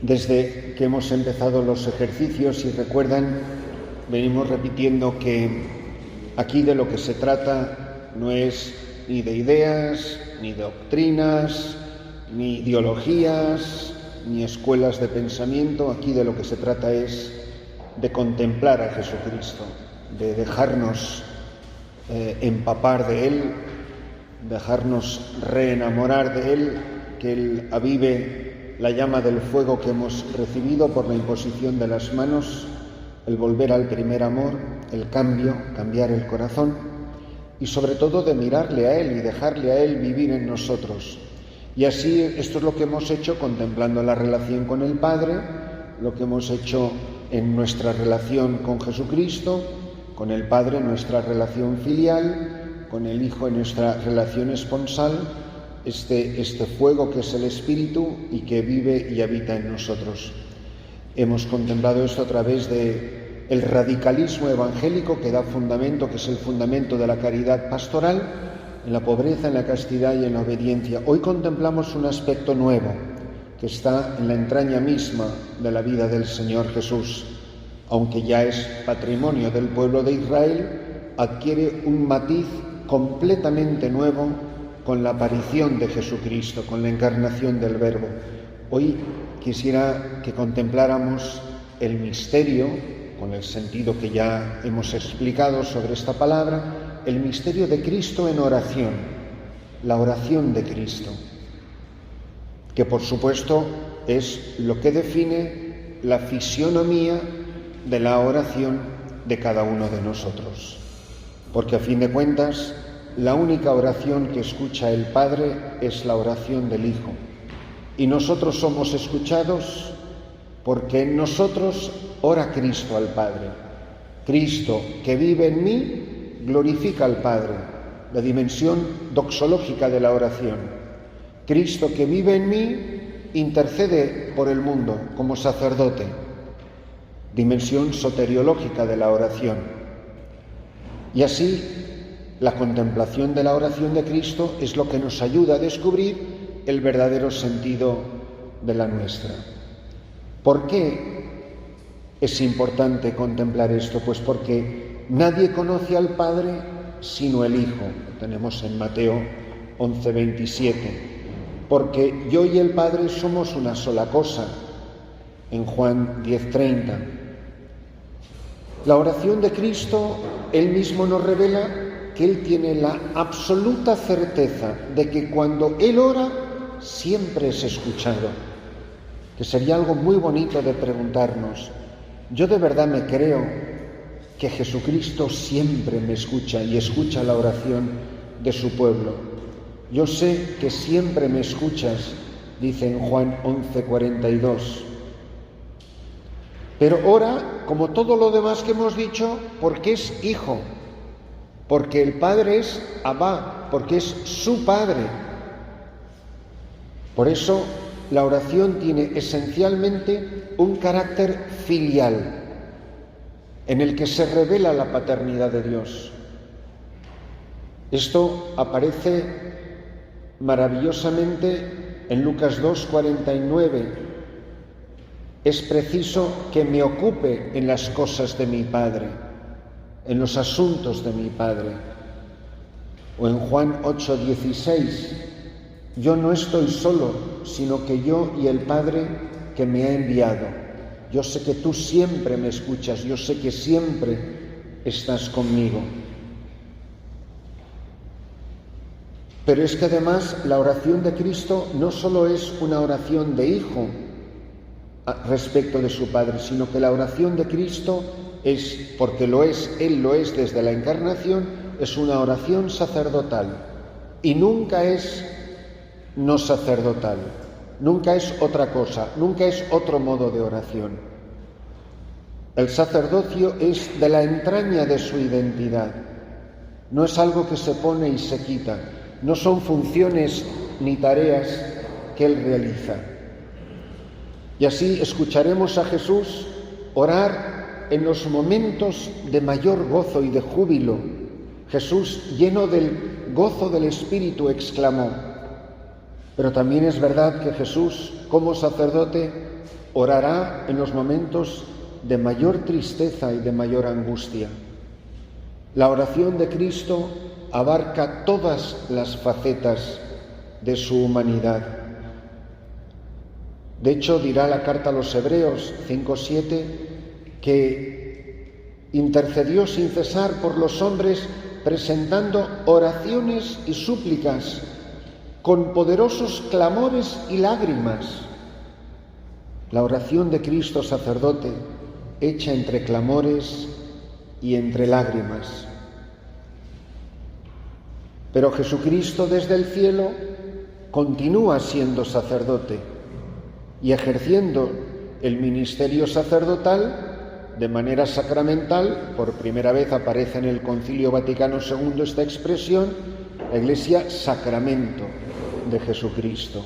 Desde que hemos empezado los ejercicios, si recuerdan, venimos repitiendo que aquí de lo que se trata no es ni de ideas, ni de doctrinas, ni ideologías, ni escuelas de pensamiento. Aquí de lo que se trata es de contemplar a Jesucristo, de dejarnos empapar de Él, dejarnos reenamorar de Él, que Él avive la llama del fuego que hemos recibido por la imposición de las manos, el volver al primer amor, el cambiar el corazón, y sobre todo de mirarle a Él y dejarle a Él vivir en nosotros. Y así esto es lo que hemos hecho contemplando la relación con el Padre, lo que hemos hecho en nuestra relación con Jesucristo, con el Padre nuestra relación filial, con el Hijo en nuestra relación esponsal, este fuego que es el Espíritu y que vive y habita en nosotros. Hemos contemplado esto a través del radicalismo evangélico que da fundamento, que es el fundamento de la caridad pastoral, en la pobreza, en la castidad y en la obediencia. Hoy contemplamos un aspecto nuevo que está en la entraña misma de la vida del Señor Jesús. Aunque ya es patrimonio del pueblo de Israel, adquiere un matiz completamente nuevo con la aparición de Jesucristo, con la encarnación del Verbo. Hoy quisiera que contempláramos el misterio, con el sentido que ya hemos explicado sobre esta palabra, el misterio de Cristo en oración, la oración de Cristo, que por supuesto es lo que define la fisionomía de la oración de cada uno de nosotros. Porque a fin de cuentas, la única oración que escucha el Padre es la oración del Hijo. Y nosotros somos escuchados porque en nosotros ora Cristo al Padre. Cristo que vive en mí glorifica al Padre, la dimensión doxológica de la oración. Cristo que vive en mí intercede por el mundo como sacerdote, dimensión soteriológica de la oración. Y así, la contemplación de la oración de Cristo es lo que nos ayuda a descubrir el verdadero sentido de la nuestra. ¿Por qué es importante contemplar esto? Pues porque nadie conoce al Padre sino el Hijo. Lo tenemos en Mateo 11:27. Porque yo y el Padre somos una sola cosa, en Juan 10:30. La oración de Cristo, Él mismo nos revela que Él tiene la absoluta certeza de que cuando Él ora, siempre es escuchado. Que sería algo muy bonito de preguntarnos, ¿yo de verdad me creo que Jesucristo siempre me escucha y escucha la oración de su pueblo? Yo sé que siempre me escuchas, dice en Juan 11:42. Pero ora, como todo lo demás que hemos dicho, porque es hijo, porque el Padre es Abba, porque es su Padre. Por eso la oración tiene esencialmente un carácter filial, en el que se revela la paternidad de Dios. Esto aparece maravillosamente en Lucas 2:49. Es preciso que me ocupe en las cosas de mi Padre, en los asuntos de mi Padre. O en Juan 8:16, yo no estoy solo, sino que yo y el Padre que me ha enviado. Yo sé que tú siempre me escuchas, yo sé que siempre estás conmigo. Pero es que además la oración de Cristo no solo es una oración de hijo respecto de su Padre, sino que la oración de Cristo es, porque lo es, Él lo es desde la encarnación, es una oración sacerdotal y nunca es no sacerdotal, nunca es otra cosa, nunca es otro modo de oración. El sacerdocio es de la entraña de su identidad, no es algo que se pone y se quita, no son funciones ni tareas que Él realiza. Y así escucharemos a Jesús orar en los momentos de mayor gozo y de júbilo. Jesús, lleno del gozo del Espíritu, exclamó. Pero también es verdad que Jesús, como sacerdote, orará en los momentos de mayor tristeza y de mayor angustia. La oración de Cristo abarca todas las facetas de su humanidad. De hecho, dirá la carta a los Hebreos 5:7 que intercedió sin cesar por los hombres, presentando oraciones y súplicas con poderosos clamores y lágrimas. La oración de Cristo sacerdote, hecha entre clamores y entre lágrimas. Pero Jesucristo desde el cielo continúa siendo sacerdote y ejerciendo el ministerio sacerdotal de manera sacramental. Por primera vez aparece en el Concilio Vaticano II esta expresión, la Iglesia sacramento de Jesucristo,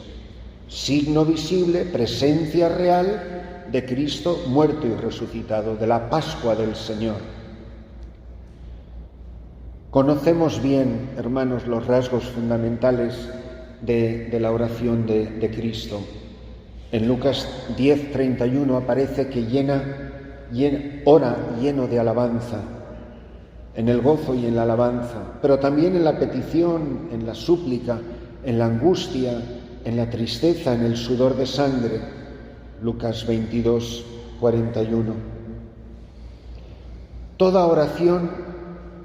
signo visible, presencia real de Cristo muerto y resucitado, de la Pascua del Señor. Conocemos bien, hermanos, los rasgos fundamentales de la oración de Cristo. En Lucas 10:31 aparece que ora lleno de alabanza, en el gozo y en la alabanza, pero también en la petición, en la súplica, en la angustia, en la tristeza, en el sudor de sangre. Lucas 22:41. Toda oración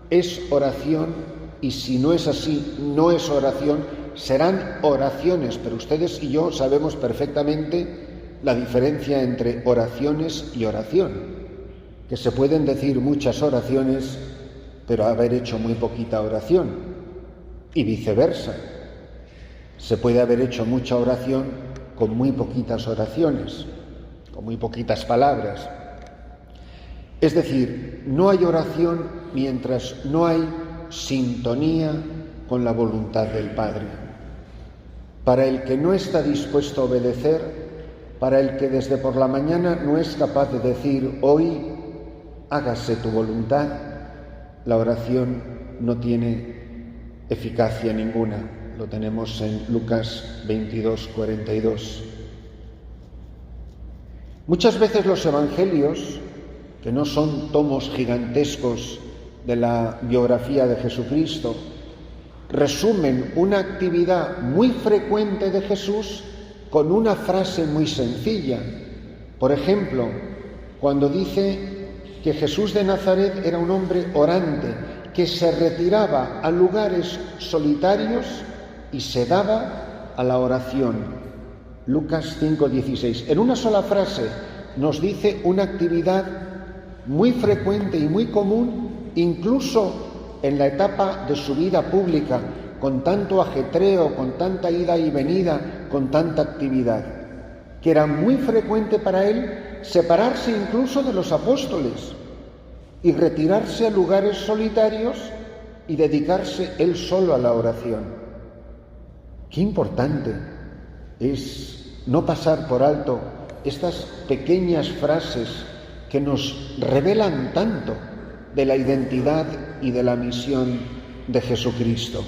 es oración, y si no es así, no es oración. Serán oraciones, pero ustedes y yo sabemos perfectamente la diferencia entre oraciones y oración, que se pueden decir muchas oraciones, pero haber hecho muy poquita oración, y viceversa. Se puede haber hecho mucha oración con muy poquitas oraciones, con muy poquitas palabras. Es decir, no hay oración mientras no hay sintonía con la voluntad del Padre. Para el que no está dispuesto a obedecer, para el que desde por la mañana no es capaz de decir hoy hágase tu voluntad, la oración no tiene eficacia ninguna. Lo tenemos en Lucas 22:42. Muchas veces los evangelios, que no son tomos gigantescos de la biografía de Jesucristo, resumen una actividad muy frecuente de Jesús con una frase muy sencilla. Por ejemplo, cuando dice que Jesús de Nazaret era un hombre orante, que se retiraba a lugares solitarios y se daba a la oración. Lucas 5:16. En una sola frase nos dice una actividad muy frecuente y muy común, incluso en la etapa de su vida pública, con tanto ajetreo, con tanta ida y venida, con tanta actividad, que era muy frecuente para él separarse incluso de los apóstoles y retirarse a lugares solitarios y dedicarse él solo a la oración. Qué importante es no pasar por alto estas pequeñas frases que nos revelan tanto de la identidad y de la misión de Jesucristo.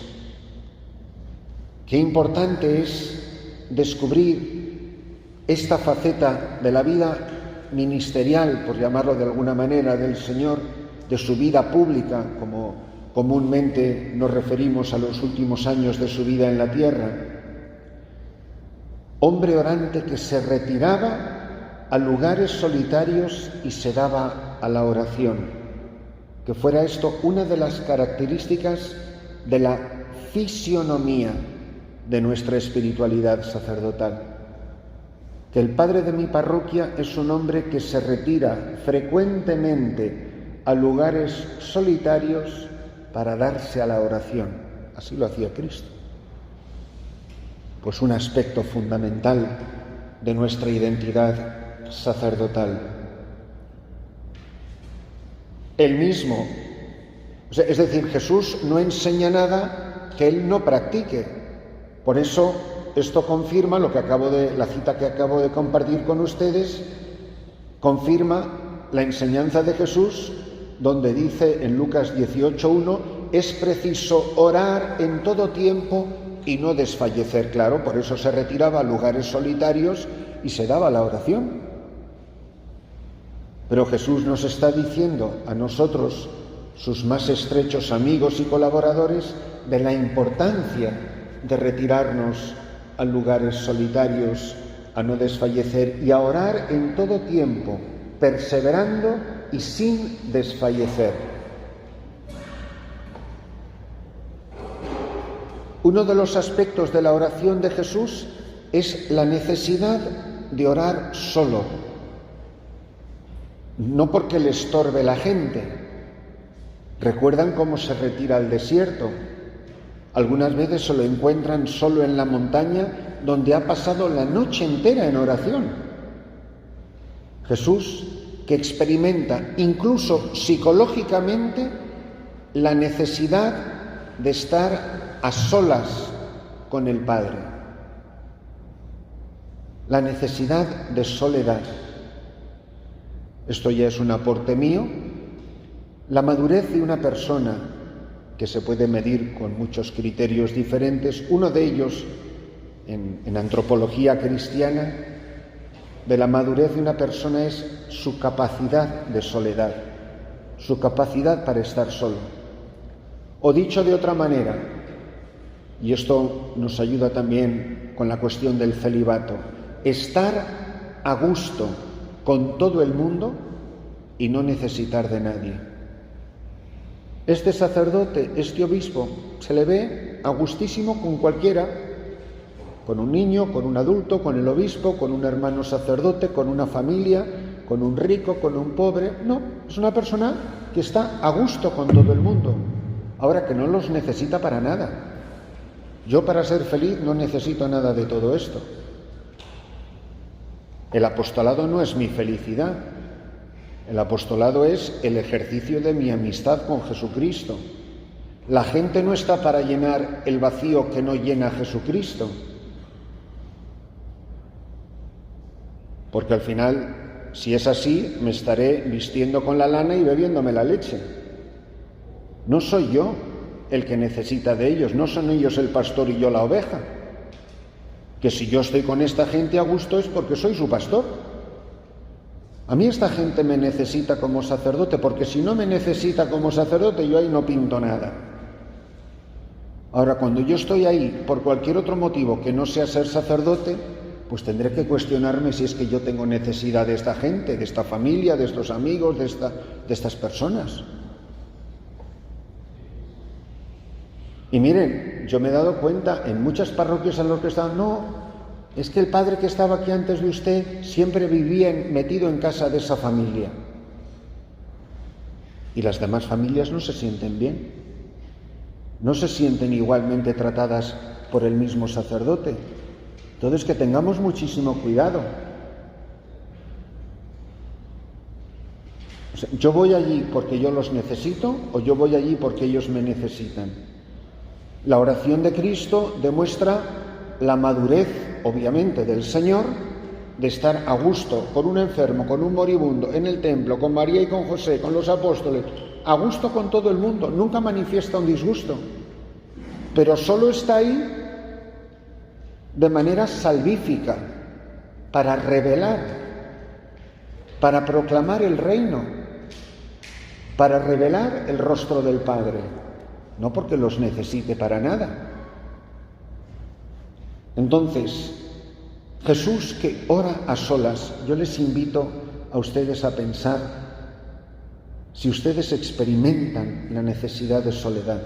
Qué importante es descubrir esta faceta de la vida ministerial, por llamarlo de alguna manera, del Señor, de su vida pública, como comúnmente nos referimos a los últimos años de su vida en la tierra. Hombre orante que se retiraba a lugares solitarios y se daba a la oración. Que fuera esto una de las características de la fisionomía de nuestra espiritualidad sacerdotal. Que el padre de mi parroquia es un hombre que se retira frecuentemente a lugares solitarios para darse a la oración. Así lo hacía Cristo. Pues un aspecto fundamental de nuestra identidad sacerdotal. Él mismo, es decir, Jesús no enseña nada que él no practique. Por eso esto confirma la cita que acabo de compartir con ustedes, confirma la enseñanza de Jesús, donde dice en Lucas 18:1, es preciso orar en todo tiempo y no desfallecer. Claro, por eso se retiraba a lugares solitarios y se daba la oración. Pero Jesús nos está diciendo a nosotros, sus más estrechos amigos y colaboradores, de la importancia de retirarnos a lugares solitarios, a no desfallecer y a orar en todo tiempo, perseverando y sin desfallecer. Uno de los aspectos de la oración de Jesús es la necesidad de orar solo, no porque le estorbe la gente. ¿Recuerdan cómo se retira al desierto? Algunas veces se lo encuentran solo en la montaña, donde ha pasado la noche entera en oración. Jesús, que experimenta incluso psicológicamente la necesidad de estar a solas con el Padre, la necesidad de soledad. Esto ya es un aporte mío. La madurez de una persona, que se puede medir con muchos criterios diferentes, uno de ellos, en antropología cristiana, de la madurez de una persona es su capacidad de soledad, su capacidad para estar solo. O dicho de otra manera, y esto nos ayuda también con la cuestión del celibato, estar a gusto con todo el mundo y no necesitar de nadie. Este sacerdote, este obispo, se le ve a gustísimo con cualquiera, con un niño, con un adulto, con el obispo, con un hermano sacerdote, con una familia, con un rico, con un pobre. No, es una persona que está a gusto con todo el mundo. Ahora, que no los necesita para nada. Yo, para ser feliz, no necesito nada de todo esto. El apostolado no es mi felicidad. El apostolado es el ejercicio de mi amistad con Jesucristo. La gente no está para llenar el vacío que no llena Jesucristo. Porque al final, si es así, me estaré vistiendo con la lana y bebiéndome la leche. No soy yo el que necesita de ellos, no son ellos el pastor y yo la oveja. Que si yo estoy con esta gente a gusto es porque soy su pastor. A mí esta gente me necesita como sacerdote, porque si no me necesita como sacerdote, yo ahí no pinto nada. Ahora, cuando yo estoy ahí por cualquier otro motivo que no sea ser sacerdote, pues tendré que cuestionarme si es que yo tengo necesidad de esta gente, de esta familia, de estos amigos, de estas personas. Y miren, yo me he dado cuenta en muchas parroquias en las que estaban, no, es que el padre que estaba aquí antes de usted siempre vivía metido en casa de esa familia. Y las demás familias no se sienten bien, no se sienten igualmente tratadas por el mismo sacerdote. Entonces, que tengamos muchísimo cuidado. O sea, ¿yo voy allí porque yo los necesito o yo voy allí porque ellos me necesitan? La oración de Cristo demuestra la madurez, obviamente, del Señor, de estar a gusto con un enfermo, con un moribundo, en el templo, con María y con José, con los apóstoles, a gusto con todo el mundo, nunca manifiesta un disgusto, pero solo está ahí de manera salvífica, para revelar, para proclamar el reino, para revelar el rostro del Padre, no porque los necesite para nada. Entonces, Jesús, que ora a solas, yo les invito a ustedes a pensar si ustedes experimentan la necesidad de soledad.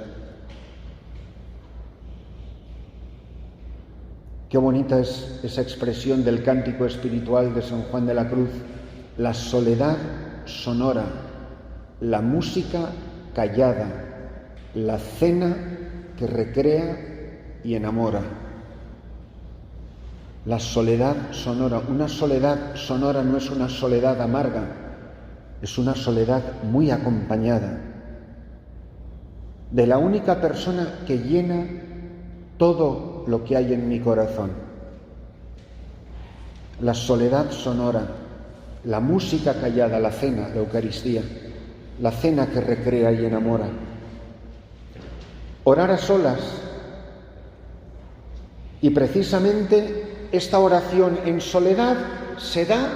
Qué bonita es esa expresión del cántico espiritual de San Juan de la Cruz, la soledad sonora, la música callada, la cena que recrea y enamora. La soledad sonora, una soledad sonora no es una soledad amarga, es una soledad muy acompañada de la única persona que llena todo lo que hay en mi corazón. La soledad sonora, la música callada, la cena, la Eucaristía, la cena que recrea y enamora. Orar a solas, y precisamente esta oración en soledad se da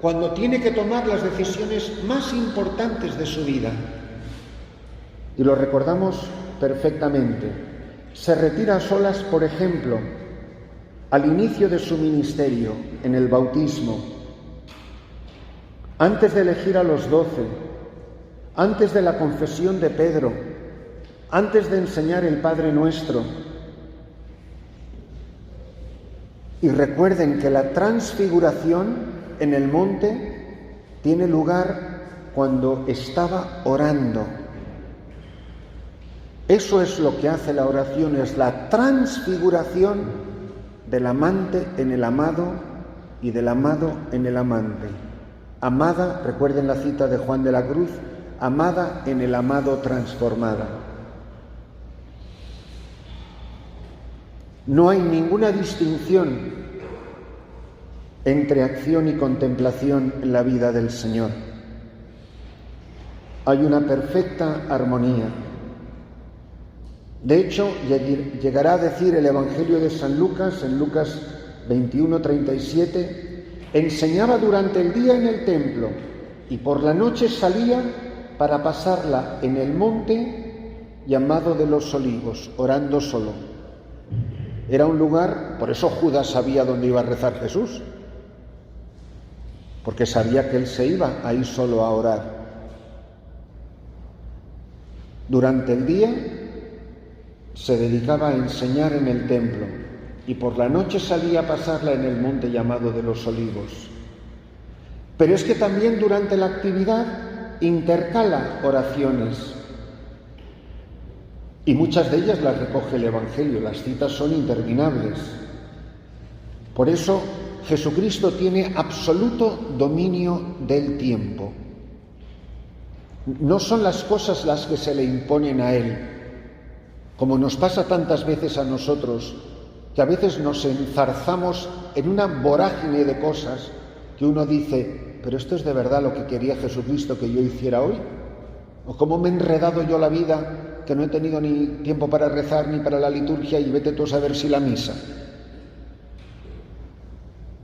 cuando tiene que tomar las decisiones más importantes de su vida. Y lo recordamos perfectamente. Se retira a solas, por ejemplo, al inicio de su ministerio, en el bautismo, antes de elegir a los 12, antes de la confesión de Pedro, antes de enseñar el Padre Nuestro. Y recuerden que la transfiguración en el monte tiene lugar cuando estaba orando. Eso es lo que hace la oración, es la transfiguración del amante en el amado y del amado en el amante. Amada, recuerden la cita de Juan de la Cruz, amada en el amado transformada. No hay ninguna distinción entre acción y contemplación en la vida del Señor. Hay una perfecta armonía. De hecho, llegará a decir el Evangelio de San Lucas, en Lucas 21:37, enseñaba durante el día en el templo y por la noche salía para pasarla en el monte llamado de los Olivos, orando solo. Era un lugar, por eso Judas sabía dónde iba a rezar Jesús, porque sabía que él se iba ahí solo a orar. Durante el día se dedicaba a enseñar en el templo y por la noche salía a pasarla en el monte llamado de los Olivos. Pero es que también durante la actividad intercala oraciones y muchas de ellas las recoge el Evangelio, las citas son interminables. Por eso Jesucristo tiene absoluto dominio del tiempo. No son las cosas las que se le imponen a Él, como nos pasa tantas veces a nosotros, que a veces nos enzarzamos en una vorágine de cosas que uno dice, ¿pero esto es de verdad lo que quería Jesucristo que yo hiciera hoy? ¿O cómo me he enredado yo la vida, que no he tenido ni tiempo para rezar ni para la liturgia y vete tú a saber si la misa?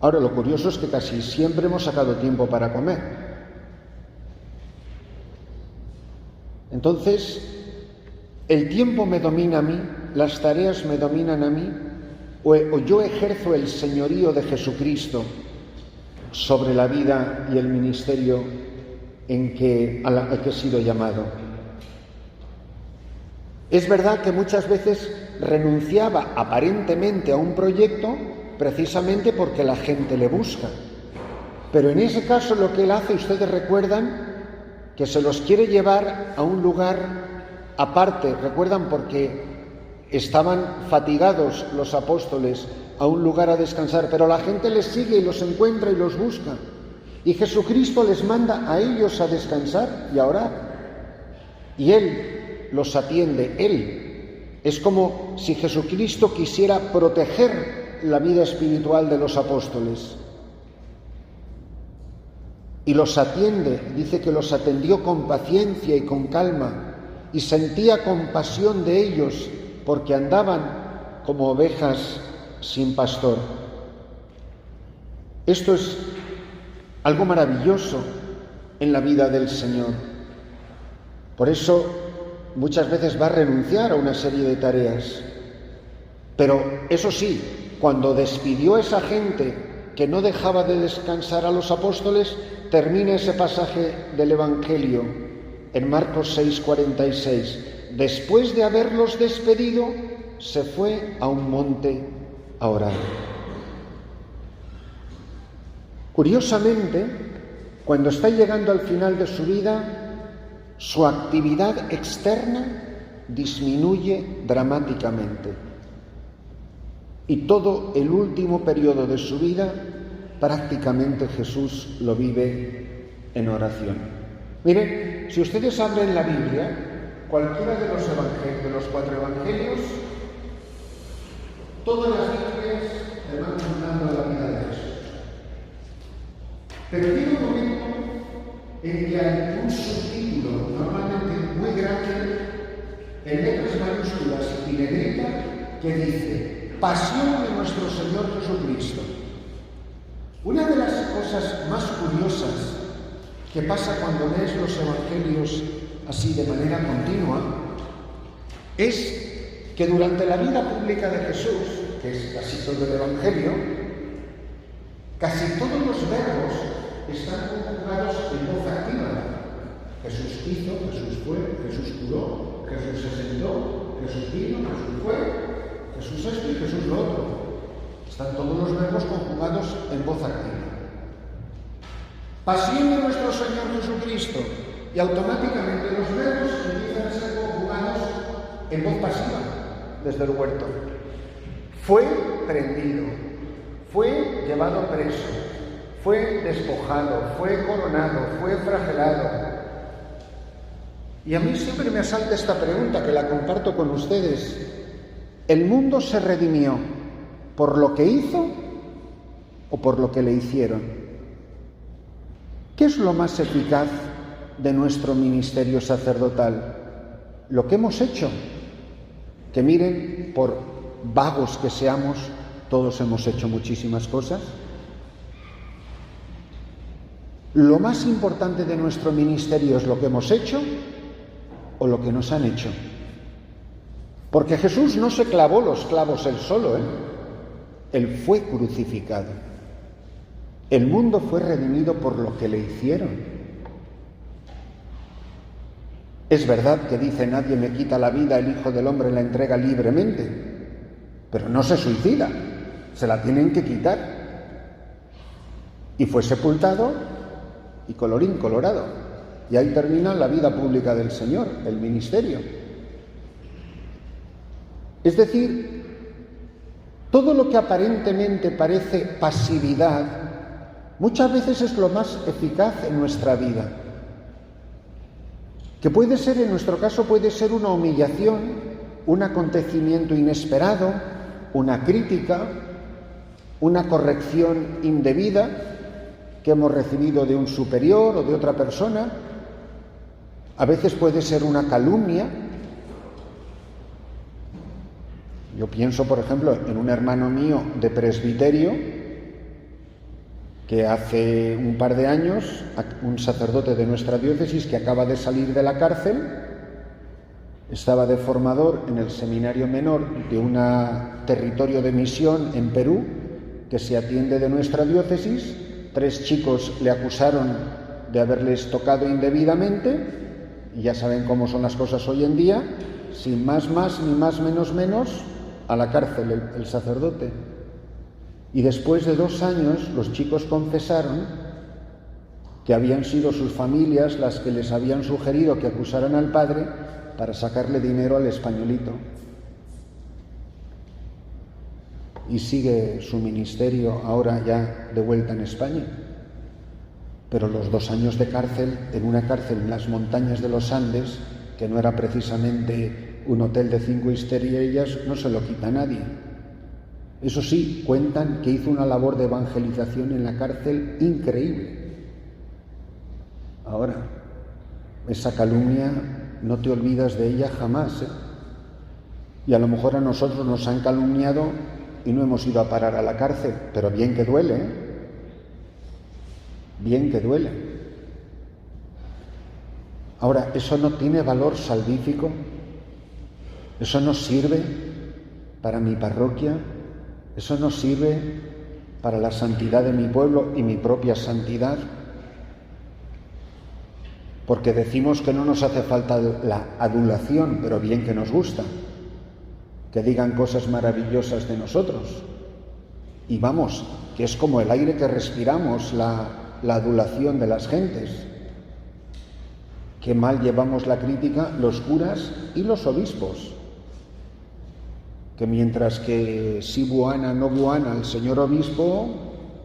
Ahora, lo curioso es que casi siempre hemos sacado tiempo para comer. Entonces, el tiempo me domina a mí, las tareas me dominan a mí, o yo ejerzo el señorío de Jesucristo sobre la vida y el ministerio al que he sido llamado. Es verdad que muchas veces renunciaba aparentemente a un proyecto precisamente porque la gente le busca. Pero en ese caso lo que él hace, ustedes recuerdan, que se los quiere llevar a un lugar aparte, recuerdan, porque estaban fatigados los apóstoles, a un lugar a descansar, pero la gente les sigue y los encuentra y los busca. Y Jesucristo les manda a ellos a descansar y a orar. Y Él los atiende, Él. Es como si Jesucristo quisiera proteger la vida espiritual de los apóstoles. Y los atiende, dice que los atendió con paciencia y con calma, y sentía compasión de ellos, porque andaban como ovejas sin pastor. Esto es algo maravilloso en la vida del Señor. Por eso muchas veces va a renunciar a una serie de tareas. Pero eso sí, cuando despidió a esa gente que no dejaba de descansar a los apóstoles, termina ese pasaje del Evangelio en Marcos 6:46. Después de haberlos despedido, se fue a un monte a orar. Curiosamente, cuando está llegando al final de su vida, su actividad externa disminuye dramáticamente. Y todo el último periodo de su vida, prácticamente Jesús lo vive en oración. Miren, si ustedes abren la Biblia, cualquiera de los 4 evangelios, todas las Biblias te van contando la vida de Jesús. Pero llega un momento en que hay un subtítulo, normalmente muy grande, en letras mayúsculas y negrita, que dice: Pasión de nuestro Señor Jesucristo. Una de las cosas más curiosas que pasa cuando lees los evangelios así de manera continua es que durante la vida pública de Jesús, que es casi todo el evangelio, casi todos los verbos están conjugados en voz activa. Jesús hizo, Jesús fue, Jesús curó, Jesús se sentó, Jesús vino, Jesús fue, Jesús esto y Jesús lo otro. Están todos los verbos conjugados en voz activa. Pasión de nuestro Señor Jesucristo, y automáticamente los verbos empiezan a ser conjugados en voz pasiva desde el huerto. Fue prendido, fue llevado preso, fue despojado, fue coronado, fue flagelado. Y a mí siempre me asalta esta pregunta, que la comparto con ustedes. ¿El mundo se redimió por lo que hizo o por lo que le hicieron? ¿Qué es lo más eficaz de nuestro ministerio sacerdotal? Lo que hemos hecho. Que miren, por vagos que seamos, todos hemos hecho muchísimas cosas. ¿Lo más importante de nuestro ministerio es lo que hemos hecho o lo que nos han hecho? Porque Jesús no se clavó los clavos él solo, Él fue crucificado. El mundo fue redimido por lo que le hicieron. Es verdad que dice: nadie me quita la vida, el Hijo del Hombre la entrega libremente, pero no se suicida, se la tienen que quitar. Y fue sepultado y colorín colorado. Y ahí termina la vida pública del Señor, el ministerio. Es decir, todo lo que aparentemente parece pasividad, muchas veces es lo más eficaz en nuestra vida. Que puede ser, en nuestro caso, puede ser una humillación, un acontecimiento inesperado, una crítica, una corrección indebida que hemos recibido de un superior o de otra persona. A veces puede ser una calumnia. Yo pienso, por ejemplo, en un hermano mío de presbiterio que hace un par de años, un sacerdote de nuestra diócesis que acaba de salir de la cárcel, estaba de formador en el seminario menor de un territorio de misión en Perú que se atiende de nuestra diócesis. 3 chicos le acusaron de haberles tocado indebidamente, y ya saben cómo son las cosas hoy en día, sin más ni más menos, a la cárcel el sacerdote. Y después de 2 años los chicos confesaron que habían sido sus familias las que les habían sugerido que acusaran al padre para sacarle dinero al españolito. Y sigue su ministerio ahora ya de vuelta en España. Pero los 2 años de cárcel, en una cárcel en las montañas de los Andes, que no era precisamente un hotel de 5 estrellas, no se lo quita nadie. Eso sí, cuentan que hizo una labor de evangelización en la cárcel increíble. Ahora, esa calumnia no te olvidas de ella jamás, Y a lo mejor a nosotros nos han calumniado y no hemos ido a parar a la cárcel, pero bien que duele, bien que duele. Ahora, ¿eso no tiene valor salvífico? ¿Eso no sirve para mi parroquia? ¿Eso no sirve para la santidad de mi pueblo y mi propia santidad? Porque decimos que no nos hace falta la adulación, pero bien que nos gusta, que digan cosas maravillosas de nosotros. Y vamos, que es como el aire que respiramos, la adulación de las gentes. Qué mal llevamos la crítica los curas y los obispos, que mientras que si buana, no buana el señor obispo,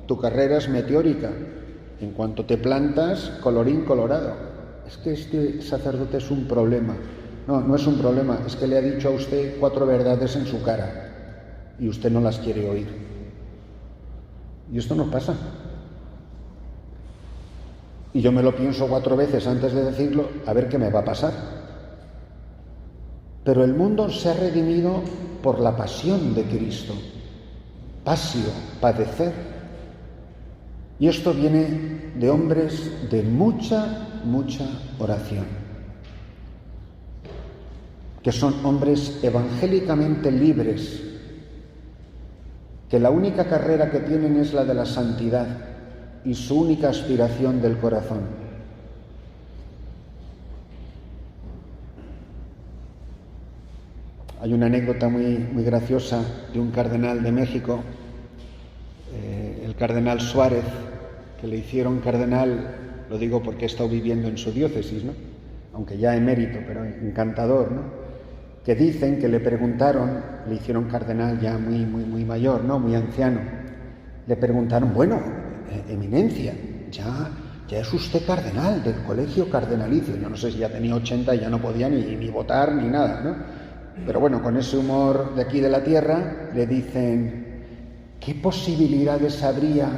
tu carrera es meteórica. En cuanto te plantas, colorín colorado. Es que este sacerdote es un problema. No, no es un problema, es que le ha dicho a usted 4 verdades en su cara y usted no las quiere oír. Y esto no pasa. Y yo me lo pienso 4 veces antes de decirlo, a ver qué me va a pasar. Pero el mundo se ha redimido por la pasión de Cristo. Pasio, padecer. Y esto viene de hombres de mucha oración, que son hombres evangélicamente libres, que la única carrera que tienen es la de la santidad y su única aspiración del corazón. Hay una anécdota muy graciosa de un cardenal de México, el cardenal Suárez, que le hicieron cardenal, lo digo porque he estado viviendo en su diócesis, ¿no? Aunque ya emérito, pero encantador, ¿no? Que dicen que le preguntaron, le hicieron cardenal ya muy mayor, ¿no? Muy anciano. Le preguntaron, bueno, eminencia, ya es usted cardenal del colegio cardenalicio. Yo no sé si ya tenía 80 y ya no podía ni votar ni nada, ¿no? Pero bueno, con ese humor de aquí de la tierra, le dicen, ¿qué posibilidades habría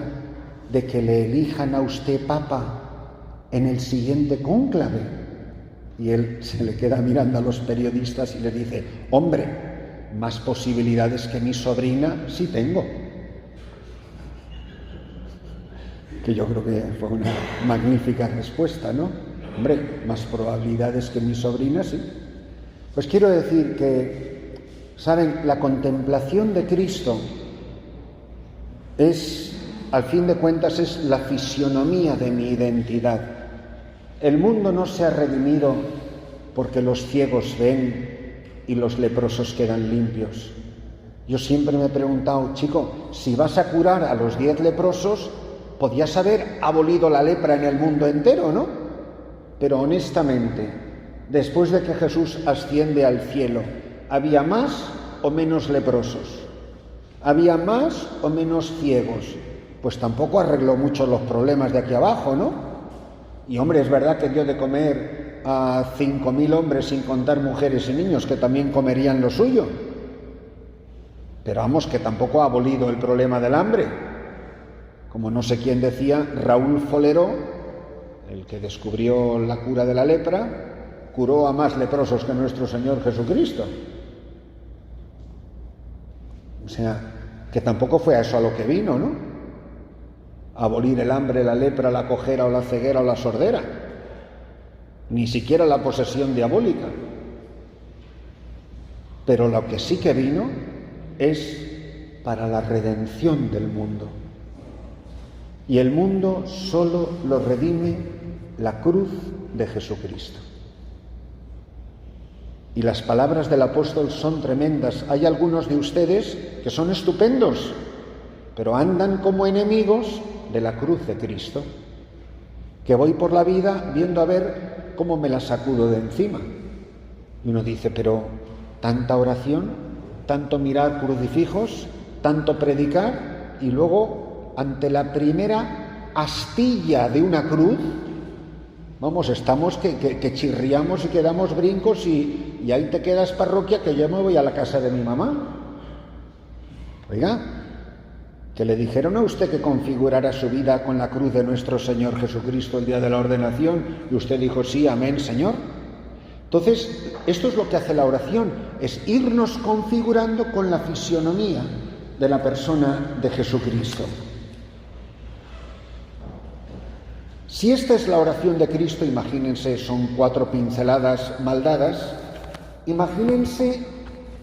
de que le elijan a usted papa en el siguiente cónclave? Y él se le queda mirando a los periodistas y le dice, hombre, más posibilidades que mi sobrina sí tengo. Que yo creo que fue una magnífica respuesta, ¿no? Hombre, más probabilidades que mi sobrina sí. Pues quiero decir que, ¿saben? La contemplación de Cristo es, al fin de cuentas, es la fisionomía de mi identidad. El mundo no se ha redimido porque los ciegos ven y los leprosos quedan limpios. Yo siempre me he preguntado, chico, si vas a curar a los 10 leprosos, podías haber abolido la lepra en el mundo entero, ¿no? Pero honestamente, después de que Jesús asciende al cielo, ¿había más o menos leprosos? ¿Había más o menos ciegos? Pues tampoco arregló mucho los problemas de aquí abajo, ¿no? Y hombre, es verdad que dio de comer a 5.000 hombres, sin contar mujeres y niños, que también comerían lo suyo. Pero vamos, que tampoco ha abolido el problema del hambre. Como no sé quién decía, Raúl Folero, el que descubrió la cura de la lepra, curó a más leprosos que nuestro Señor Jesucristo. O sea, que tampoco fue a eso a lo que vino, ¿no? A abolir el hambre, la lepra, la cojera o la ceguera o la sordera. Ni siquiera la posesión diabólica. Pero lo que sí que vino es para la redención del mundo. Y el mundo solo lo redime la cruz de Jesucristo. Y las palabras del apóstol son tremendas. Hay algunos de ustedes que son estupendos, pero andan como enemigos de la cruz de Cristo. Que voy por la vida viendo a ver cómo me la sacudo de encima. Y uno dice, pero tanta oración, tanto mirar crucifijos, tanto predicar, y luego ante la primera astilla de una cruz, vamos, estamos que chirriamos y que damos brincos y ahí te quedas, parroquia, que yo me voy a la casa de mi mamá. Oiga, que le dijeron a usted que configurara su vida con la cruz de nuestro Señor Jesucristo el día de la ordenación, y usted dijo, sí, amén, Señor. Entonces, esto es lo que hace la oración, es irnos configurando con la fisionomía de la persona de Jesucristo. Si esta es la oración de Cristo, imagínense, son 4 pinceladas mal dadas, imagínense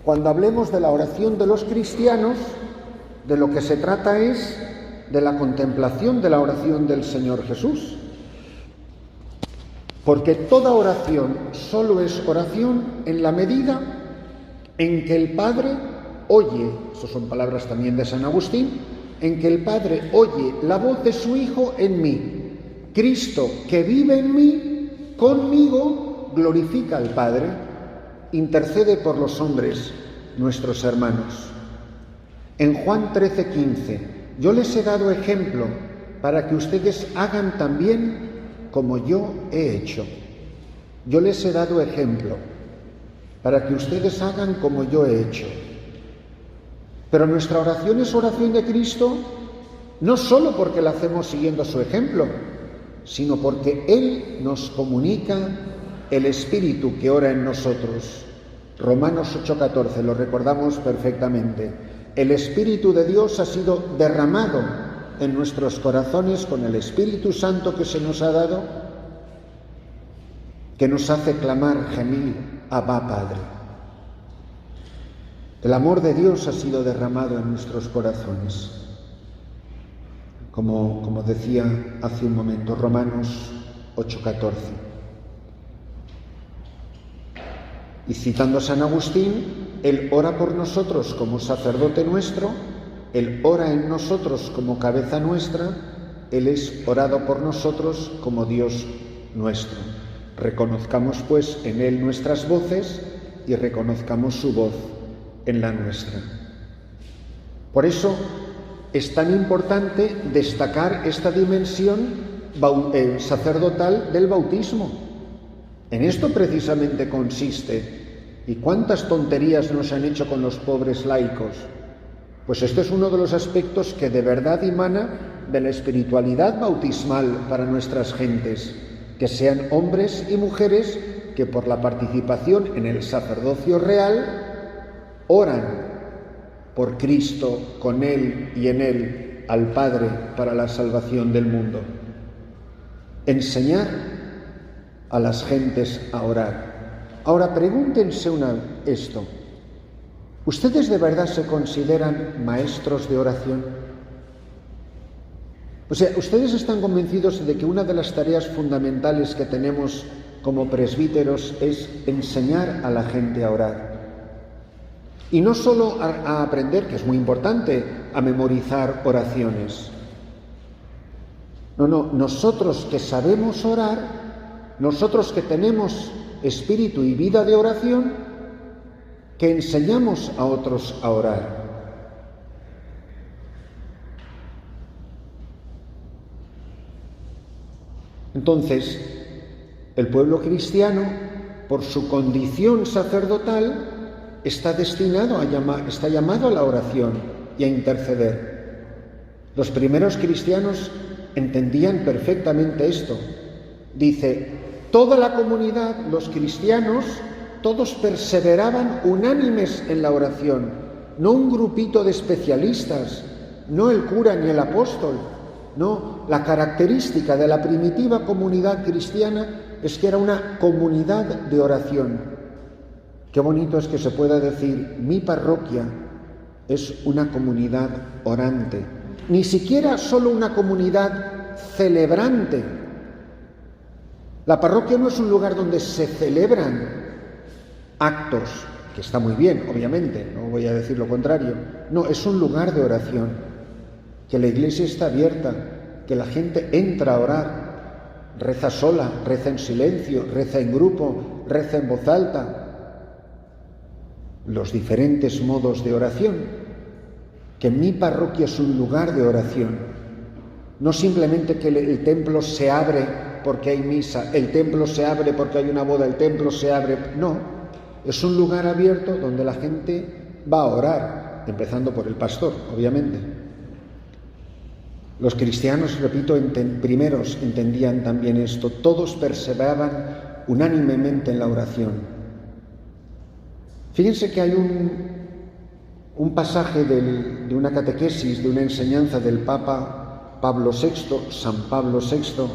cuando hablemos de la oración de los cristianos, de lo que se trata es de la contemplación de la oración del Señor Jesús. Porque toda oración solo es oración en la medida en que el Padre oye, eso son palabras también de San Agustín, en que el Padre oye la voz de su Hijo en mí. Cristo, que vive en mí, conmigo, glorifica al Padre, intercede por los hombres, nuestros hermanos. En Juan 13:15, yo les he dado ejemplo para que ustedes hagan también como yo he hecho. Yo les he dado ejemplo para que ustedes hagan como yo he hecho. Pero nuestra oración es oración de Cristo, no solo porque la hacemos siguiendo su ejemplo, sino porque Él nos comunica el Espíritu que ora en nosotros. Romanos 8:14, lo recordamos perfectamente. El Espíritu de Dios ha sido derramado en nuestros corazones con el Espíritu Santo que se nos ha dado, que nos hace clamar, gemir, Abba, Padre. El amor de Dios ha sido derramado en nuestros corazones. Como decía hace un momento, Romanos 8:14. Y citando a San Agustín, Él ora por nosotros como sacerdote nuestro, Él ora en nosotros como cabeza nuestra, Él es orado por nosotros como Dios nuestro. Reconozcamos pues en Él nuestras voces y reconozcamos su voz en la nuestra. Por eso es tan importante destacar esta dimensión sacerdotal del bautismo. En esto precisamente consiste. ¿Y cuántas tonterías nos han hecho con los pobres laicos? Pues esto es uno de los aspectos que de verdad emana de la espiritualidad bautismal para nuestras gentes, que sean hombres y mujeres que por la participación en el sacerdocio real oran por Cristo, con Él y en Él, al Padre para la salvación del mundo. Enseñar a las gentes a orar. Ahora pregúntense esto. ¿Ustedes de verdad se consideran maestros de oración? O sea, ¿ustedes están convencidos de que una de las tareas fundamentales que tenemos como presbíteros es enseñar a la gente a orar? Y no solo a aprender, que es muy importante, a memorizar oraciones. No, nosotros que sabemos orar, nosotros que tenemos espíritu y vida de oración, que enseñamos a otros a orar. Entonces, el pueblo cristiano, por su condición sacerdotal, está llamado a la oración y a interceder. Los primeros cristianos entendían perfectamente esto. Dice, toda la comunidad, los cristianos, todos perseveraban unánimes en la oración, no un grupito de especialistas, no el cura ni el apóstol, no, la característica de la primitiva comunidad cristiana es que era una comunidad de oración. Qué bonito es que se pueda decir, mi parroquia es una comunidad orante, ni siquiera solo una comunidad celebrante. La parroquia no es un lugar donde se celebran actos, que está muy bien, obviamente, no voy a decir lo contrario. No, es un lugar de oración, que la iglesia está abierta, que la gente entra a orar, reza sola, reza en silencio, reza en grupo, reza en voz alta. Los diferentes modos de oración, que mi parroquia es un lugar de oración, no simplemente que el templo se abre porque hay misa, el templo se abre porque hay una boda, el templo se abre, no, es un lugar abierto donde la gente va a orar, empezando por el pastor, obviamente. Los cristianos, repito, primeros entendían también esto, todos perseveraban unánimemente en la oración. Fíjense que hay un pasaje de una catequesis, de una enseñanza del Papa Pablo VI, San Pablo VI,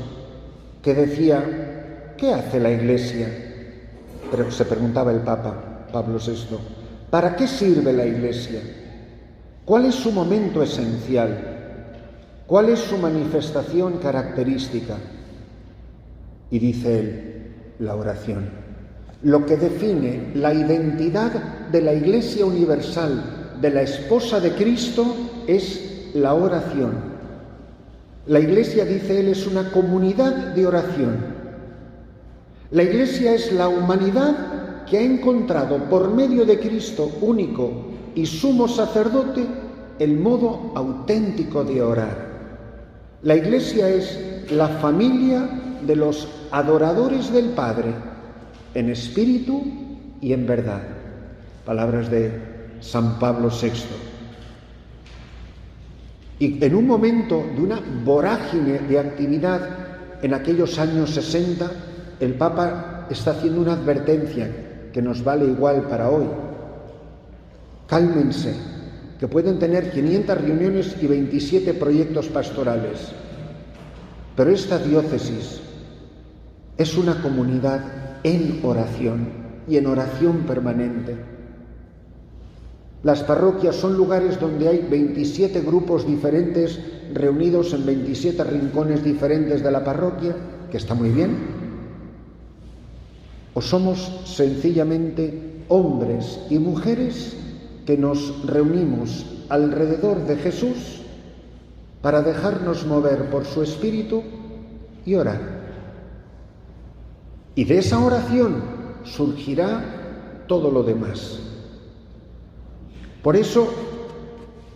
que decía, ¿qué hace la Iglesia? Pero se preguntaba el Papa Pablo VI, ¿para qué sirve la Iglesia? ¿Cuál es su momento esencial? ¿Cuál es su manifestación característica? Y dice él, la oración. Lo que define la identidad de la Iglesia universal, de la esposa de Cristo, es la oración. La Iglesia, dice él, es una comunidad de oración. La Iglesia es la humanidad que ha encontrado por medio de Cristo único y sumo sacerdote el modo auténtico de orar. La Iglesia es la familia de los adoradores del Padre, en espíritu y en verdad. Palabras de San Pablo VI. Y en un momento de una vorágine de actividad en aquellos años 60, el Papa está haciendo una advertencia que nos vale igual para hoy. Cálmense, que pueden tener 500 reuniones y 27 proyectos pastorales. Pero esta diócesis es una comunidad en oración y en oración permanente. Las parroquias son lugares donde hay 27 grupos diferentes reunidos en 27 rincones diferentes de la parroquia, que está muy bien. O somos sencillamente hombres y mujeres que nos reunimos alrededor de Jesús para dejarnos mover por su Espíritu y orar. Y de esa oración surgirá todo lo demás. Por eso,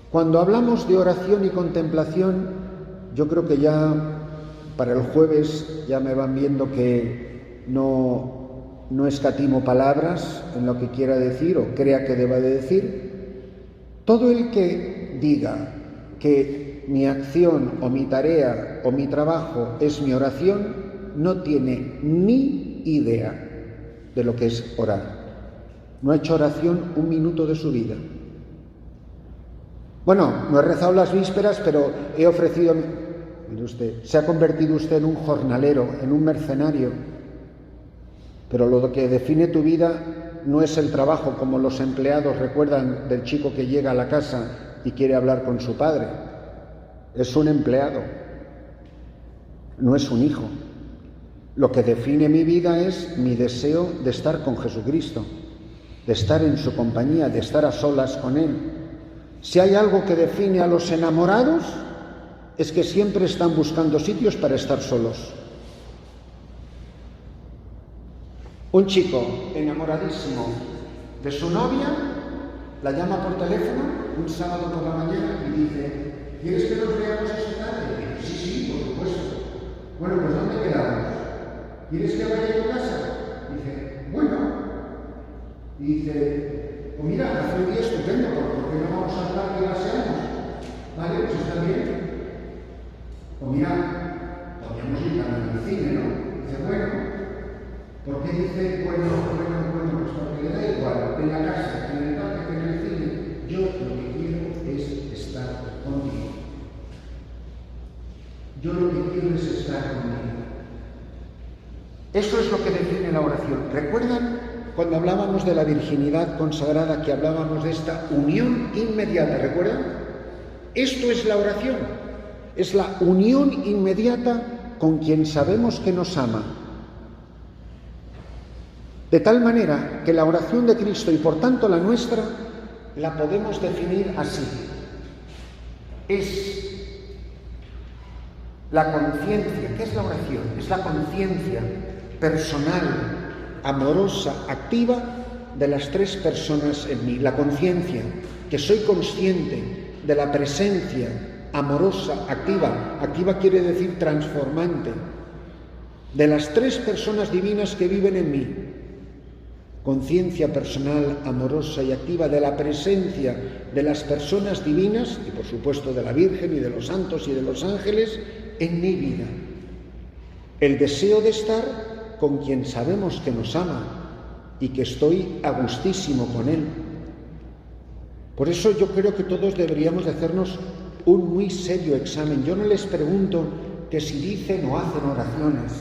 cuando hablamos de oración y contemplación, yo creo que ya para el jueves ya me van viendo que no escatimo palabras en lo que quiera decir o crea que deba de decir. Todo el que diga que mi acción o mi tarea o mi trabajo es mi oración, no tiene ni idea de lo que es orar. No ha hecho oración un minuto de su vida. Bueno, no he rezado las vísperas, pero he ofrecido... Mire usted, se ha convertido usted en un jornalero, en un mercenario. Pero lo que define tu vida no es el trabajo, como los empleados recuerdan del chico que llega a la casa y quiere hablar con su padre. Es un empleado, no es un hijo. Lo que define mi vida es mi deseo de estar con Jesucristo, de estar en su compañía, de estar a solas con Él. Si hay algo que define a los enamorados, es que siempre están buscando sitios para estar solos. Un chico enamoradísimo de su novia la llama por teléfono un sábado por la mañana y dice: ¿quieres que nos veamos esta tarde? Sí, por supuesto. Bueno, pues ¿dónde quedamos? ¿Quieres que vaya a tu casa? Dice, bueno. Y dice, pues mira, hace un día estupendo, ¿por qué no vamos al parque y paseamos? Vale, pues está bien. Pues mira, podríamos ir también al cine, ¿no? Dice, bueno. ¿Por qué dice, bueno, pues porque le da igual, en la casa, en el parque, en el cine? Yo lo que quiero es estar contigo. Yo lo que quiero es estar contigo. Eso es lo que define la oración. ¿Recuerdan cuando hablábamos de la virginidad consagrada, que hablábamos de esta unión inmediata? ¿Recuerdan? Esto es la oración. Es la unión inmediata con quien sabemos que nos ama. De tal manera que la oración de Cristo y por tanto la nuestra la podemos definir así. Es la conciencia. ¿Qué es la oración? Es la conciencia personal, amorosa, activa de las tres personas en mí. La conciencia, que soy consciente de la presencia amorosa, activa. Activa quiere decir transformante. De las tres personas divinas que viven en mí. Conciencia personal, amorosa y activa de la presencia de las personas divinas y por supuesto de la Virgen y de los santos y de los ángeles en mi vida. El deseo de estar con quien sabemos que nos ama y que estoy a gustísimo con Él. Por eso yo creo que todos deberíamos de hacernos un muy serio examen. Yo no les pregunto que si dicen o hacen oraciones,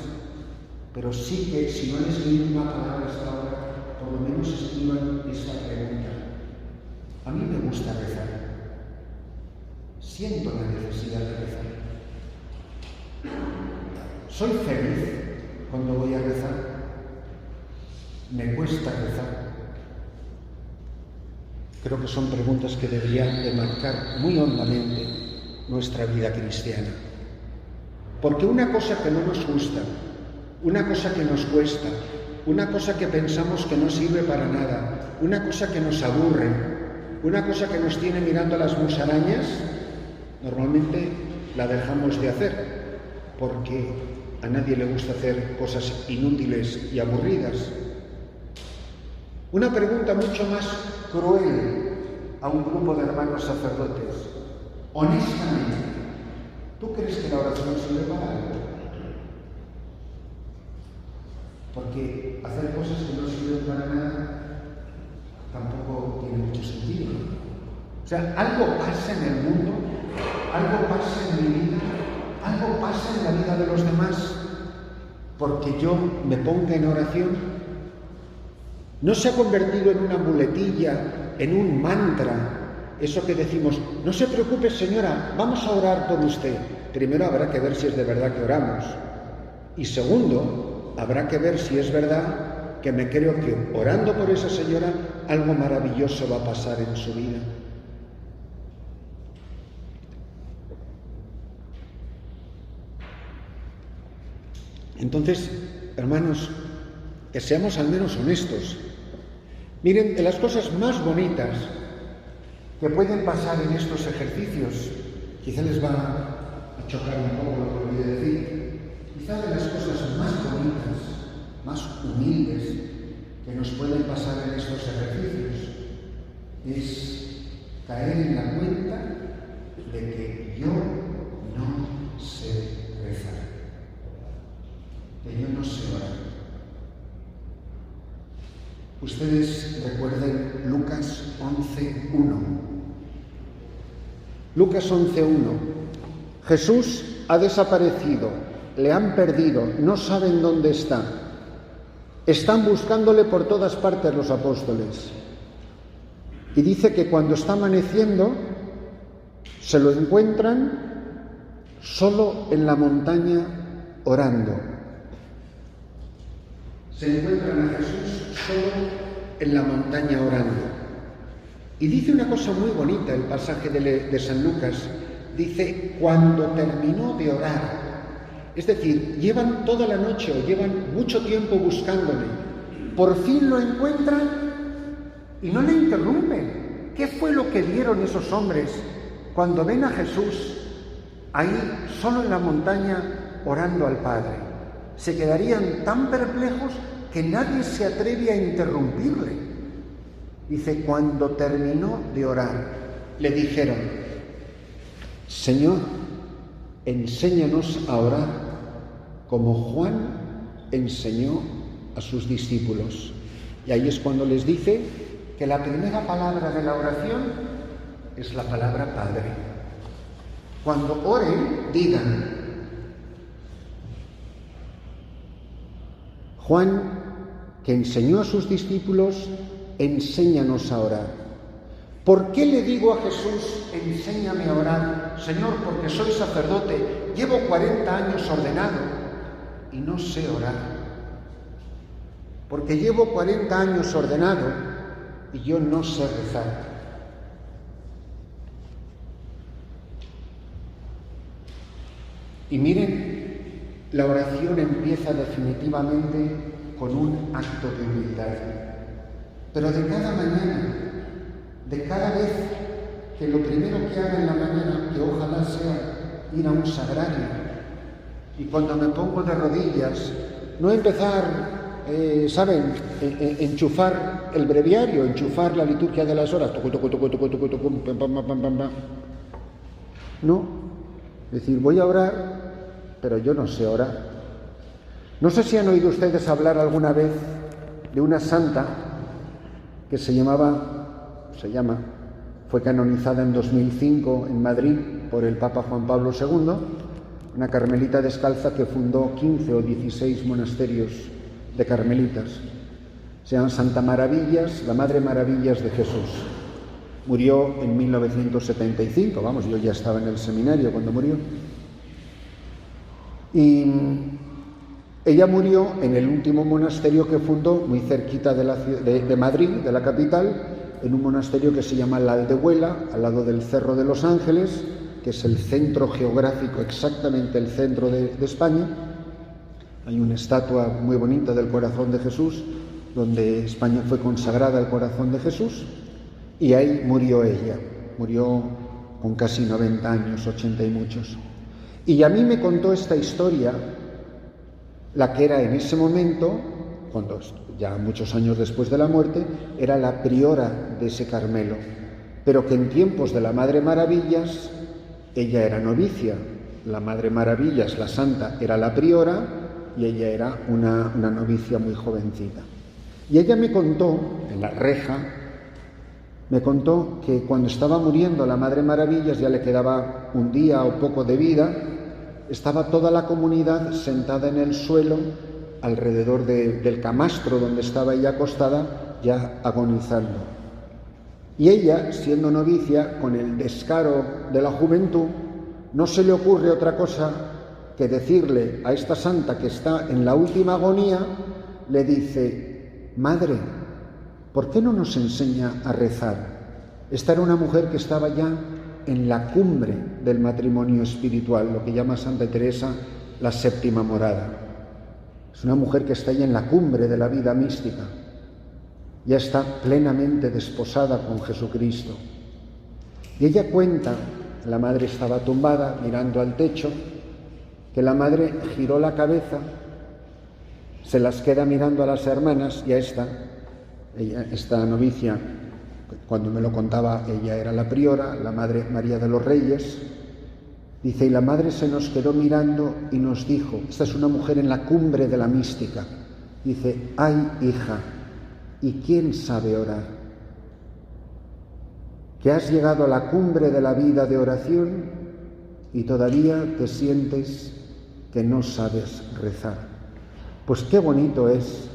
pero sí que si no han escrito una palabra hasta ahora, por lo menos escriban esta pregunta. A mí me gusta rezar. Siento la necesidad de rezar. ¿Soy feliz cuando voy a rezar? ¿Me cuesta rezar? Creo que son preguntas que deberían de marcar muy hondamente nuestra vida cristiana. Porque una cosa que no nos gusta, una cosa que nos cuesta, una cosa que pensamos que no sirve para nada, una cosa que nos aburre, una cosa que nos tiene mirando a las musarañas, normalmente la dejamos de hacer, porque a nadie le gusta hacer cosas inútiles y aburridas. Una pregunta mucho más cruel a un grupo de hermanos sacerdotes. Honestamente, ¿tú crees que la oración sirve para algo? Porque hacer cosas que no sirven para nada tampoco tiene mucho sentido. sea, algo pasa en el mundo, algo pasa en mi vida, algo pasa en la vida de los demás, porque yo me ponga en oración. No se ha convertido en una muletilla, en un mantra, eso que decimos, no se preocupe señora, vamos a orar por usted. Primero habrá que ver si es de verdad que oramos. Y segundo, habrá que ver si es verdad que me creo que orando por esa señora algo maravilloso va a pasar en su vida. Entonces, hermanos, que seamos al menos honestos. Miren, de las cosas más bonitas que pueden pasar en estos ejercicios, quizá les va a chocar un poco lo que voy a decir, quizá de las cosas más bonitas, más humildes que nos pueden pasar en estos ejercicios es caer en la cuenta de que yo no sé rezar, que yo no sé orar. Ustedes recuerden Lucas 11:1. Lucas 11:1. Jesús ha desaparecido, le han perdido, no saben dónde está. Están buscándole por todas partes los apóstoles. Y dice que cuando está amaneciendo, se lo encuentran solo en la montaña orando. Se encuentran a Jesús solo en la montaña orando. Y dice una cosa muy bonita el pasaje de San Lucas. Dice, cuando terminó de orar. Es decir, llevan toda la noche o llevan mucho tiempo buscándole. Por fin lo encuentran y no le interrumpen. ¿Qué fue lo que vieron esos hombres cuando ven a Jesús ahí solo en la montaña orando al Padre? Se quedarían tan perplejos que nadie se atreve a interrumpirle. Dice, cuando terminó de orar, le dijeron, Señor, enséñanos a orar como Juan enseñó a sus discípulos. Y ahí es cuando les dice que la primera palabra de la oración es la palabra Padre. Cuando oren, digan, Juan, que enseñó a sus discípulos, enséñanos a orar. ¿Por qué le digo a Jesús, enséñame a orar? Señor, porque soy sacerdote, llevo 40 años ordenado y no sé orar. Porque llevo 40 años ordenado y yo no sé rezar. Y miren, la oración empieza definitivamente con un acto de humildad. Pero de cada mañana, de cada vez que lo primero que haga en la mañana, que ojalá sea ir a un sagrario, y cuando me pongo de rodillas, no empezar, ¿saben?, enchufar el breviario, enchufar la liturgia de las horas, no, es decir, voy a orar, pero yo no sé orar. No sé si han oído ustedes hablar alguna vez de una santa que fue canonizada en 2005 en Madrid por el Papa Juan Pablo II, una carmelita descalza que fundó 15 o 16 monasterios de carmelitas. Se llama Santa Maravillas, la Madre Maravillas de Jesús. Murió en 1975, vamos, yo ya estaba en el seminario cuando murió. Y ella murió en el último monasterio que fundó, muy cerquita de Madrid, de la capital, en un monasterio que se llama La Aldehuela, al lado del Cerro de los Ángeles, que es el centro geográfico, exactamente el centro de España. Hay una estatua muy bonita del corazón de Jesús, donde España fue consagrada al corazón de Jesús, y ahí murió ella. Murió con casi 90 años, 80 y muchos. Y a mí me contó esta historia, la que era en ese momento, cuando ya muchos años después de la muerte, era la priora de ese Carmelo, pero que en tiempos de la Madre Maravillas, ella era novicia, la Madre Maravillas, la santa, era la priora y ella era una novicia muy jovencita. Y ella me contó, en la reja, Me contó que cuando estaba muriendo la Madre Maravillas, ya le quedaba un día o poco de vida, estaba toda la comunidad sentada en el suelo alrededor del camastro donde estaba ella acostada, ya agonizando. Y ella, siendo novicia, con el descaro de la juventud, no se le ocurre otra cosa que decirle a esta santa que está en la última agonía, le dice: Madre, ¿por qué no nos enseña a rezar? Esta era una mujer que estaba ya en la cumbre del matrimonio espiritual, lo que llama Santa Teresa la séptima morada. Es una mujer que está ya en la cumbre de la vida mística. Ya está plenamente desposada con Jesucristo. Y ella cuenta, la madre estaba tumbada mirando al techo, que la madre giró la cabeza, se las queda mirando a las hermanas y a esta novicia, cuando me lo contaba, ella era la priora, la Madre María de los Reyes, dice, y la madre se nos quedó mirando y nos dijo, esta es una mujer en la cumbre de la mística, dice, ay hija, ¿y quién sabe orar? Que has llegado a la cumbre de la vida de oración y todavía te sientes que no sabes rezar. Pues qué bonito es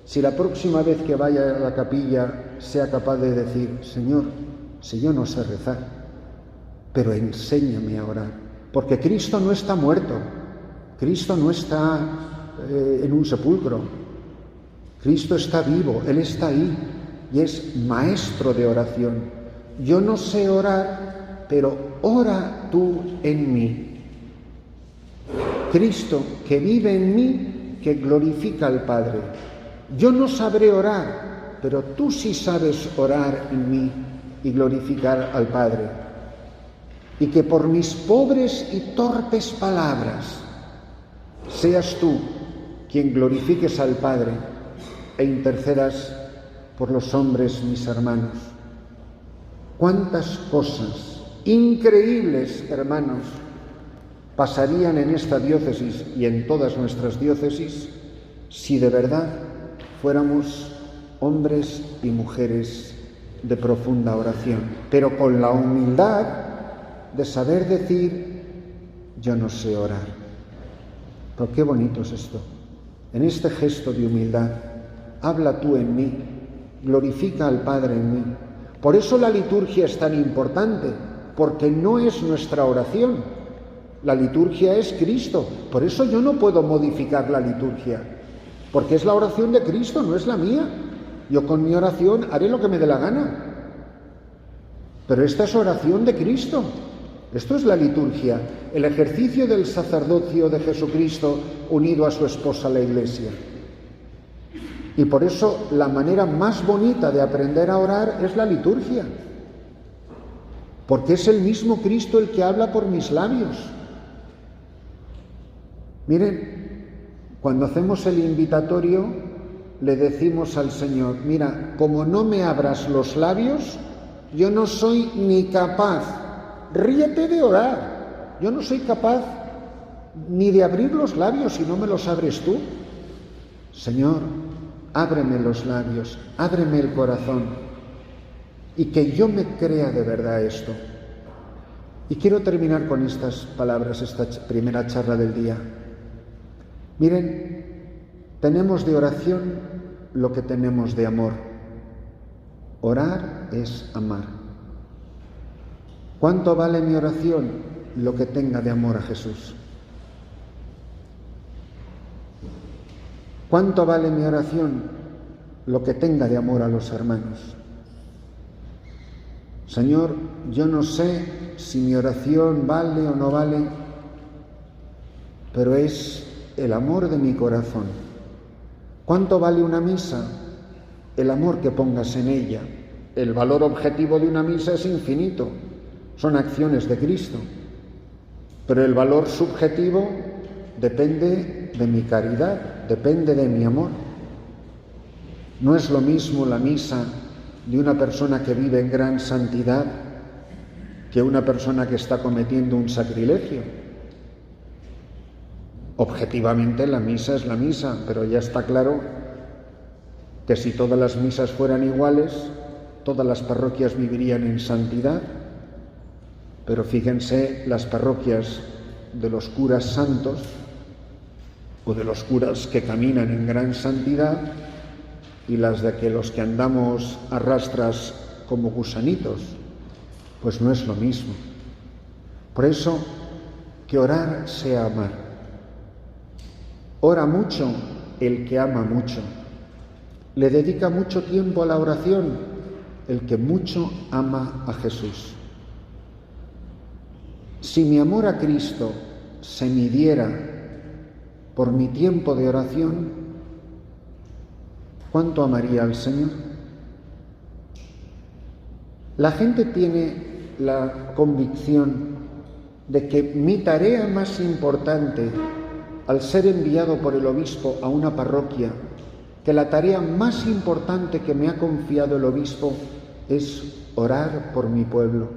si la próxima vez que vaya a la capilla sea capaz de decir, Señor, si yo no sé rezar, pero enséñame a orar, porque Cristo no está muerto, Cristo no está en un sepulcro, Cristo está vivo, Él está ahí y es maestro de oración. Yo no sé orar, pero ora tú en mí. Cristo que vive en mí, que glorifica al Padre. Yo no sabré orar, pero tú sí sabes orar en mí y glorificar al Padre. Y que por mis pobres y torpes palabras seas tú quien glorifiques al Padre e intercedas por los hombres, mis hermanos. Cuántas cosas increíbles, hermanos, pasarían en esta diócesis y en todas nuestras diócesis si de verdad fuéramos hombres y mujeres de profunda oración, pero con la humildad de saber decir, yo no sé orar. Pero qué bonito es esto. En este gesto de humildad, habla tú en mí, glorifica al Padre en mí. Por eso la liturgia es tan importante, porque no es nuestra oración. La liturgia es Cristo. Por eso yo no puedo modificar la liturgia, porque es la oración de Cristo, no es la mía. Yo con mi oración haré lo que me dé la gana. Pero esta es oración de Cristo. Esto es la liturgia, el ejercicio del sacerdocio de Jesucristo unido a su esposa la Iglesia. Y por eso la manera más bonita de aprender a orar es la liturgia, porque es el mismo Cristo el que habla por mis labios. Miren, cuando hacemos el invitatorio le decimos al Señor, mira, como no me abras los labios, yo no soy ni capaz, ríete de orar, yo no soy capaz ni de abrir los labios si no me los abres tú. Señor, ábreme los labios, ábreme el corazón y que yo me crea de verdad esto. Y quiero terminar con estas palabras, esta primera charla del día. Miren, tenemos de oración lo que tenemos de amor. Orar es amar. ¿Cuánto vale mi oración? Lo que tenga de amor a Jesús. ¿Cuánto vale mi oración? Lo que tenga de amor a los hermanos. Señor, yo no sé si mi oración vale o no vale, pero es el amor de mi corazón. ¿Cuánto vale una misa? El amor que pongas en ella. El valor objetivo de una misa es infinito. Son acciones de Cristo. Pero el valor subjetivo depende de mi caridad, depende de mi amor. No es lo mismo la misa de una persona que vive en gran santidad que una persona que está cometiendo un sacrilegio. Objetivamente la misa es la misa, pero ya está claro que si todas las misas fueran iguales, todas las parroquias vivirían en santidad, pero fíjense las parroquias de los curas santos o de los curas que caminan en gran santidad y las de que los que andamos a rastras como gusanitos, pues no es lo mismo. Por eso, que orar sea amar. Ora mucho el que ama mucho. Le dedica mucho tiempo a la oración el que mucho ama a Jesús. Si mi amor a Cristo se midiera por mi tiempo de oración, ¿cuánto amaría al Señor? La gente tiene la convicción de que mi tarea más importante al ser enviado por el obispo a una parroquia, que la tarea más importante que me ha confiado el obispo es orar por mi pueblo.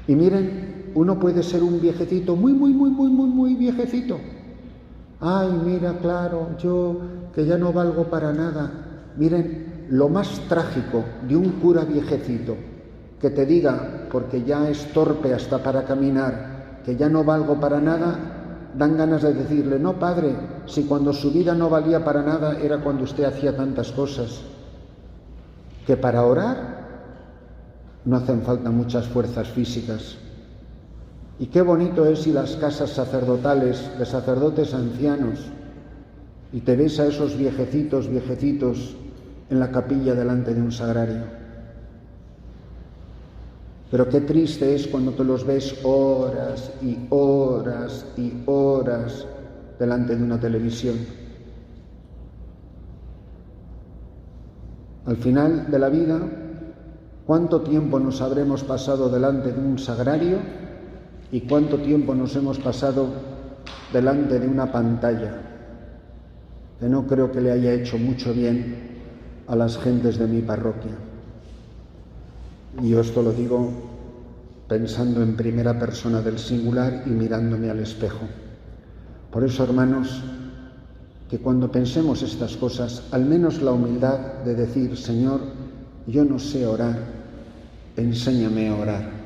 Y miren, uno puede ser un viejecito, muy viejecito. Ay, mira, claro, yo que ya no valgo para nada. Miren, lo más trágico de un cura viejecito que te diga, porque ya es torpe hasta para caminar, que ya no valgo para nada, dan ganas de decirle, no, padre, si cuando su vida no valía para nada era cuando usted hacía tantas cosas. Que para orar no hacen falta muchas fuerzas físicas. Y qué bonito es ir a las casas sacerdotales de sacerdotes ancianos y te ves a esos viejecitos en la capilla delante de un sagrario. Pero qué triste es cuando te los ves horas y horas y horas delante de una televisión. Al final de la vida, ¿cuánto tiempo nos habremos pasado delante de un sagrario y cuánto tiempo nos hemos pasado delante de una pantalla? Que no creo que le haya hecho mucho bien a las gentes de mi parroquia. Y yo esto lo digo pensando en primera persona del singular y mirándome al espejo. Por eso, hermanos, que cuando pensemos estas cosas, al menos la humildad de decir, Señor, yo no sé orar, enséñame a orar.